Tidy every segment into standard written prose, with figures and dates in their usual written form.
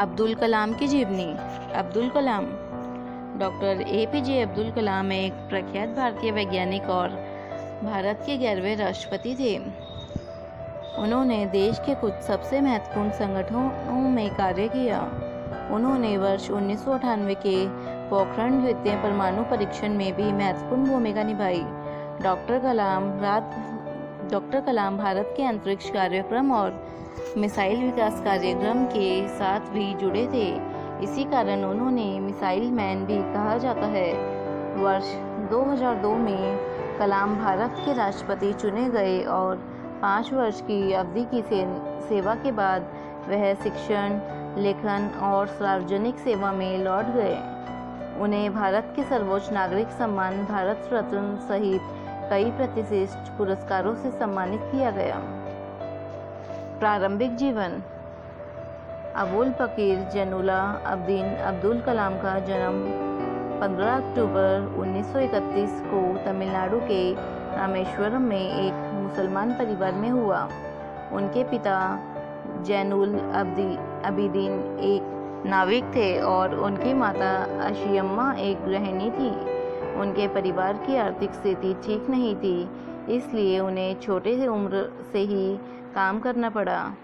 अब्दुल कलाम की जीवनी। Abdul Kalam doctor APJ Abdul Kalam एक प्रख्यात भारतीय वैज्ञानिक और भारत के 11वें राष्ट्रपति थे। उन्होंने देश के कुछ सबसे महत्वपूर्ण संगठनों में कार्य किया। उन्होंने वर्ष 1998 के पोखरण द्वितीय परमाणु परीक्षण में भी महत्वपूर्ण भूमिका निभाई। डॉक्टर कलाम भारत के अंतरिक्ष कार्यक्रम और मिसाइल विकास कार्यक्रम के साथ भी जुड़े थे। इसी कारण उन्होंने मिसाइल मैन भी कहा जाता है। वर्ष 2002 में कलाम भारत के राष्ट्रपति चुने गए और 5 वर्ष की अवधि की सेवा के बाद वह शिक्षण, लेखन और सार्वजनिक सेवा में लौट गए। उन्हें भारत के सर्वोच्च नागरिक सम्मान भारत रत्न सहित कई प्रतिष्ठित पुरस्कारों से सम्मानित किया गया। प्रारंभिक जीवन। अबुल फकीर जैनुल्लाह अब्दीन अब्दुल कलाम का जन्म 15 अक्टूबर 1931 को तमिलनाडु के रामेश्वरम में एक मुसलमान परिवार में हुआ। उनके पिता जैनुल अबिदीन एक नाविक थे और उनकी माता अशियम्मा एक गृहिणी थी। उनके परिवार की आर्थिक स्थिति ठीक नहीं थी, इसलिए उन्हें छोटे से उम्र से ही काम करना पड़ा।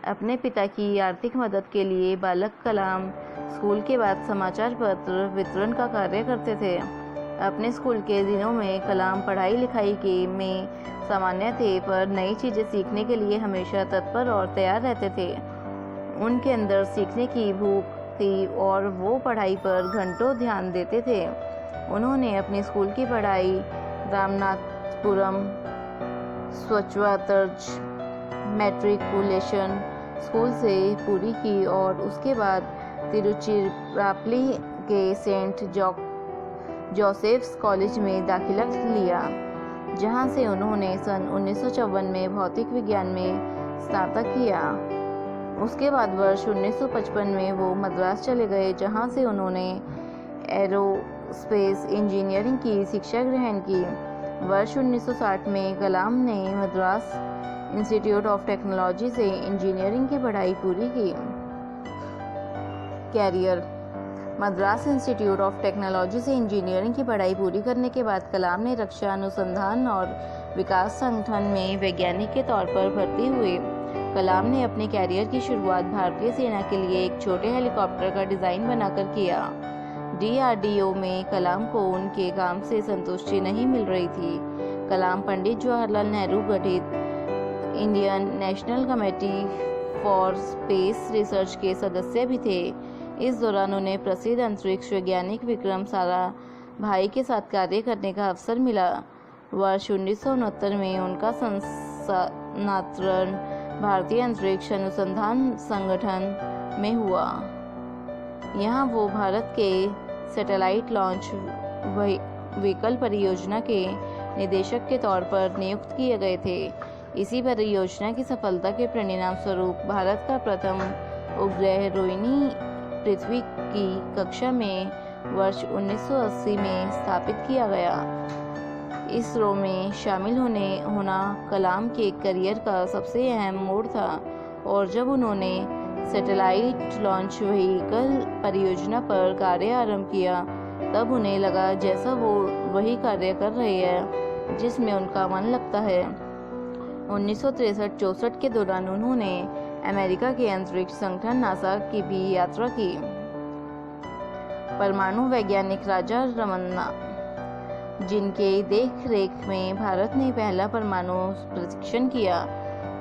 अपने पिता की आर्थिक मदद के लिए बालक कलाम स्कूल के बाद समाचार पत्र वितरण का कार्य करते थे। अपने स्कूल के दिनों में कलाम पढ़ाई लिखाई में सामान्य थे, पर नई चीज़ें सीखने के लिए हमेशा तत्पर और तैयार रहते थे। उनके अंदर सीखने की भूख थी और वो पढ़ाई पर घंटों ध्यान देते थे। उन्होंने अपनी स्कूल की पढ़ाई रामनाथपुरम स्वच्छवातर्ज मैट्रिकुलेशन स्कूल से पूरी की और उसके बाद तिरुचिरापल्ली के सेंट जोसेफ्स कॉलेज में दाखिला लिया, जहां से उन्होंने सन 1954 में भौतिक विज्ञान में स्नातक किया। उसके बाद वर्ष 1955 में वो मद्रास चले गए, जहां से उन्होंने एरोस्पेस इंजीनियरिंग की शिक्षा ग्रहण की। वर्ष 1960 में कलाम ने मद्रास इंस्टीट्यूट ऑफ टेक्नोलॉजी से इंजीनियरिंग की पढ़ाई पूरी की। Career. Madras Institute of Technology से इंजीनियरिंग की पढ़ाई पूरी करने के बाद कलाम ने रक्षा अनुसंधान और विकास संगठन में वैज्ञानिक के तौर पर भर्ती हुए। कलाम ने अपने कैरियर की शुरुआत भारतीय सेना के लिए एक छोटे हेलीकॉप्टर का डिज़ाइन बनाकर किया। DRDO में कलाम को उनके काम से संतुष्टि नहीं मिल रही थी। कलाम पंडित जवाहरलाल नेहरू गठित Indian national committee for space research के सदस्य भी थे। इस दौरान उन्हें प्रसिद्ध अंतरिक्ष वैज्ञानिक विक्रम साराभाई के साथ कार्य करने का अवसर मिला। वर्ष 1969 में उनका स्थानांतरण भारतीय अंतरिक्ष अनुसंधान संगठन में हुआ। यहाँ वो भारत के सैटेलाइट लॉन्च व्हीकल परियोजना के निदेशक के तौर पर नियुक्त किए गए थे। इसी परियोजना की सफलता के परिणाम स्वरूप भारत का प्रथम उपग्रह रोहिणी पृथ्वी की कक्षा में वर्ष 1980 में स्थापित किया गया। इसरो में शामिल होना कलाम के करियर का सबसे अहम मोड़ था, और जब उन्होंने सैटेलाइट लॉन्च व्हीकल परियोजना पर कार्य आरंभ किया, तब उन्हें लगा जैसा वो वही कार्य कर रहे हैं जिसमें उनका मन लगता है। 1963-64 के दौरान उन्होंने अमेरिका के अंतरिक्ष संगठन नासा की भी यात्रा की। परमाणु वैज्ञानिक राजा रमन्ना, जिनके देख-रेख में भारत ने पहला परमाणु परीक्षण किया,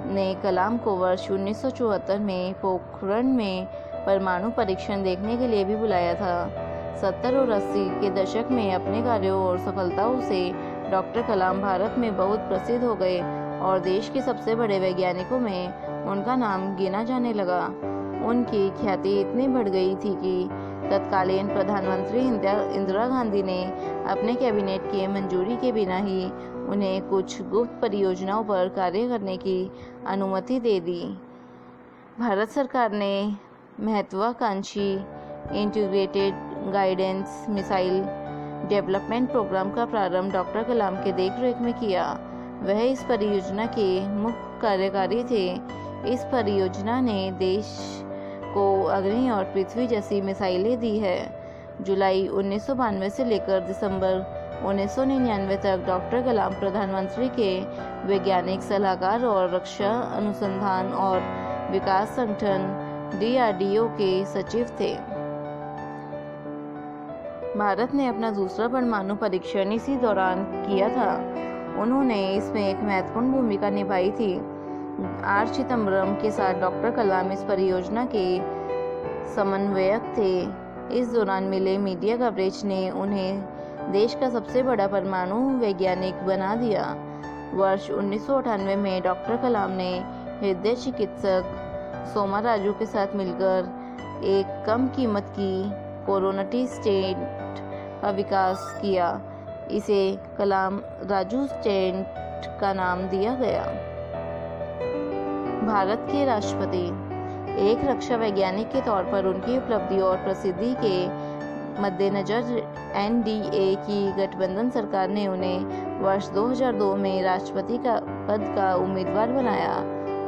ने कलाम को वर्ष 1974 में पोखरण में परमाणु परीक्षण देखने के लिए भी बुलाया था। 70 और 80 के दशक में अपने कार्यों और सफलताओं से डॉक्टर कलाम भारत में बहुत प्रसिद्ध हो गए और देश के सबसे बड़े वैज्ञानिकों में उनका नाम गिना जाने लगा। उनकी ख्याति इतनी बढ़ गई थी कि तत्कालीन प्रधानमंत्री इंदिरा गांधी ने अपने कैबिनेट की मंजूरी के बिना ही उन्हें कुछ गुप्त परियोजनाओं पर कार्य करने की अनुमति दे दी। भारत सरकार ने महत्वाकांक्षी integrated guidance missile development programme का प्रारंभ डॉक्टर कलाम के देखरेख में किया। वह इस परियोजना के मुख्य कार्यकारी थे। इस परियोजना ने देश को अग्नि और पृथ्वी जैसी मिसाइलें दी है। जुलाई 1992 से लेकर दिसंबर 1999 तक डॉक्टर कलाम प्रधानमंत्री के वैज्ञानिक सलाहकार और रक्षा अनुसंधान और विकास संगठन DRDO के सचिव थे। भारत ने अपना दूसरा परमाणु परीक्षण इसी दौरान किया था। उन्होंने इसमें एक महत्वपूर्ण भूमिका निभाई थी। R चिदम्बरम के साथ डॉक्टर कलाम इस परियोजना के समन्वयक थे। इस दौरान मिले मीडिया कवरेज ने उन्हें देश का सबसे बड़ा परमाणु वैज्ञानिक बना दिया। वर्ष 1998 में डॉक्टर कलाम ने हृदय चिकित्सक सोमाराजू के साथ मिलकर एक कम कीमत की कोरोनरी स्टेंट का विकास किया। इसे कलाम राजू स्टेंट का नाम दिया गया। भारत के राष्ट्रपति एक रक्षा वैज्ञानिक के तौर पर उनकी उपलब्धि और प्रसिद्धि के मद्देनजर NDA की गठबंधन सरकार ने उन्हें वर्ष 2002 में राष्ट्रपति का पद का उम्मीदवार बनाया।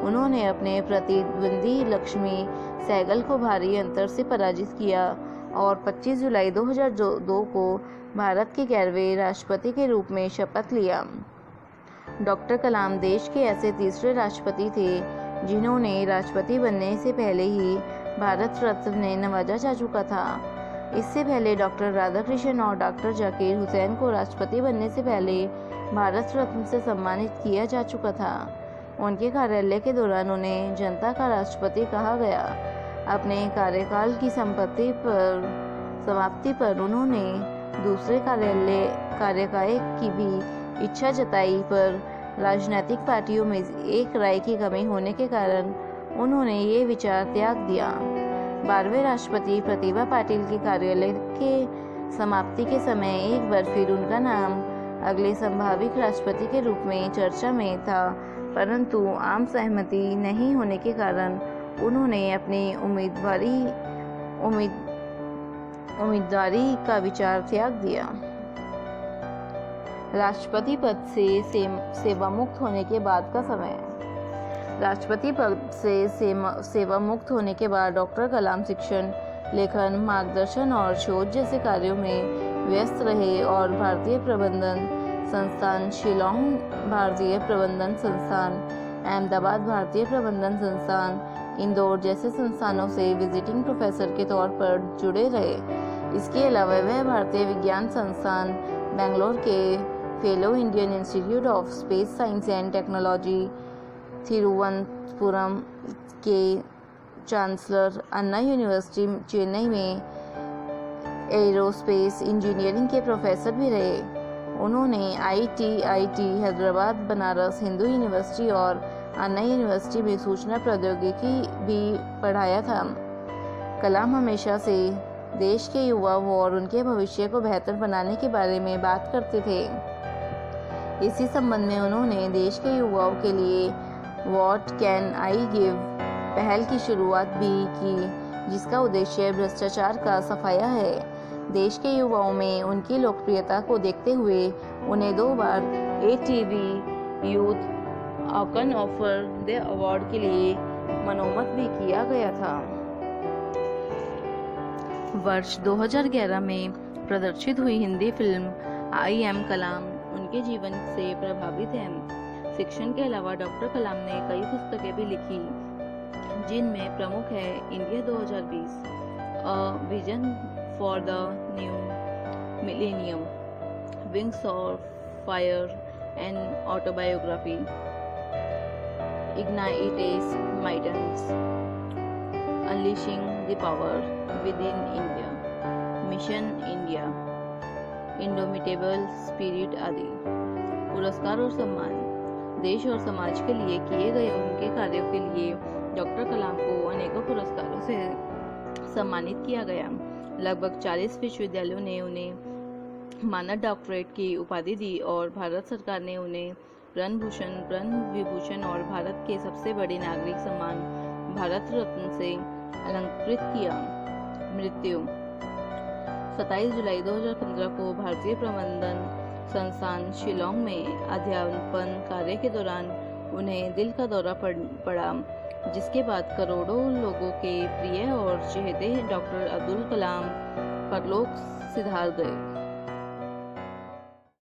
उन्होंने अपने प्रतिद्वंदी लक्ष्मी सहगल को भारी अंतर से पराजित किया और 25 जुलाई 2002 को भारत के 11वें राष्ट्रपति के रूप में शपथ लिया। डॉक्टर कलाम देश के ऐसे तीसरे राष्ट्रपति थे जिन्होंने राष्ट्रपति बनने से पहले ही भारत रत्न ने नवाजा जा चुका था। इससे पहले डॉक्टर राधाकृष्णन और डॉक्टर जाकिर हुसैन को राष्ट्रपति बनने से पहले भारत रत्न से सम्मानित किया जा चुका था। उनके कार्यालय के दौरान उन्हें जनता का राष्ट्रपति कहा गया। अपने कार्यकाल की समाप्ति पर उन्होंने दूसरे कार्यकाल की भी इच्छा जताई, पर राजनीतिक पार्टियों में एक राय की कमी होने के कारण उन्होंने ये विचार त्याग दिया। 12वें राष्ट्रपति प्रतिभा पाटिल के कार्यालय के समाप्ति के समय एक बार फिर उनका नाम अगले संभावित राष्ट्रपति के रूप में चर्चा में था, परंतु आम सहमति नहीं होने के कारण उन्होंने अपनी उम्मीदवारी का विचार त्याग दिया। राष्ट्रपति पद से सेवा मुक्त होने के बाद का समय। राष्ट्रपति पद से सेवा मुक्त होने के बाद डॉक्टर कलाम शिक्षण, लेखन, मार्गदर्शन और शोध जैसे कार्यों में व्यस्त रहे और भारतीय प्रबंधन संस्थान शिलोंग, भारतीय प्रबंधन संस्थान अहमदाबाद, भारतीय प्रबंधन संस्थान इंदौर जैसे संस्थानों से विजिटिंग प्रोफेसर के तौर पर जुड़े रहे। इसके अलावा वह भारतीय विज्ञान संस्थान बेंगलोर के fellow, Indian institute of space science and technology Thiruvananthapuram के चांसलर, अन्ना यूनिवर्सिटी चेन्नई में एरोस्पेस इंजीनियरिंग के प्रोफेसर भी रहे। उन्होंने IIT हैदराबाद, बनारस हिंदू यूनिवर्सिटी और अन्ना यूनिवर्सिटी में सूचना प्रौद्योगिकी भी पढ़ाया था। कलाम हमेशा से देश के युवाओं और उनके भविष्य को बेहतर बनाने के बारे में बात करते थे। इसी संबंध में उन्होंने देश के युवाओं के लिए व्हाट कैन आई गिव पहल की शुरुआत भी की, जिसका उद्देश्य भ्रष्टाचार का सफाया है। देश के युवाओं में उनकी लोकप्रियता को देखते हुए उन्हें 2 बार ATV youth icon of the award के लिए मनोमत भी किया गया था। वर्ष 2011 में प्रदर्शित हुई हिंदी फिल्म I Am कलाम उनके जीवन से प्रभावित है। शिक्षण के अलावा डॉक्टर कलाम ने कई पुस्तकें भी लिखी, जिनमें प्रमुख है India 2020, a Vision for the New Millennium, Wings of Fire and Autobiography, Ignited Minds, Unleashing the Power Within India, Mission India, Indomitable Spirit आदि। पुरस्कार और सम्मान। देश और समाज के लिए किए गए उनके कार्यों के लिए डॉक्टर कलाम को अनेकों पुरस्कारों से सम्मानित किया गया। लगभग 40 विश्वविद्यालयों ने उन्हें मानद डॉक्टरेट की उपाधि दी और भारत सरकार ने उन्हें पद्म भूषण, पद्म विभूषण और भारत के सबसे बड़े नागरिक सम्मान भारत रत्न से अलंकृत किया। मृत्यु 27 जुलाई 2015 को भारतीय प्रबंधन संस्थान शिलोंग में अध्यापन कार्य के दौरान उन्हें दिल का दौरा पड़ा, जिसके बाद करोड़ों लोगों के प्रिय और और चहेते डॉक्टर अब्दुल कलाम परलोक सिधार गए।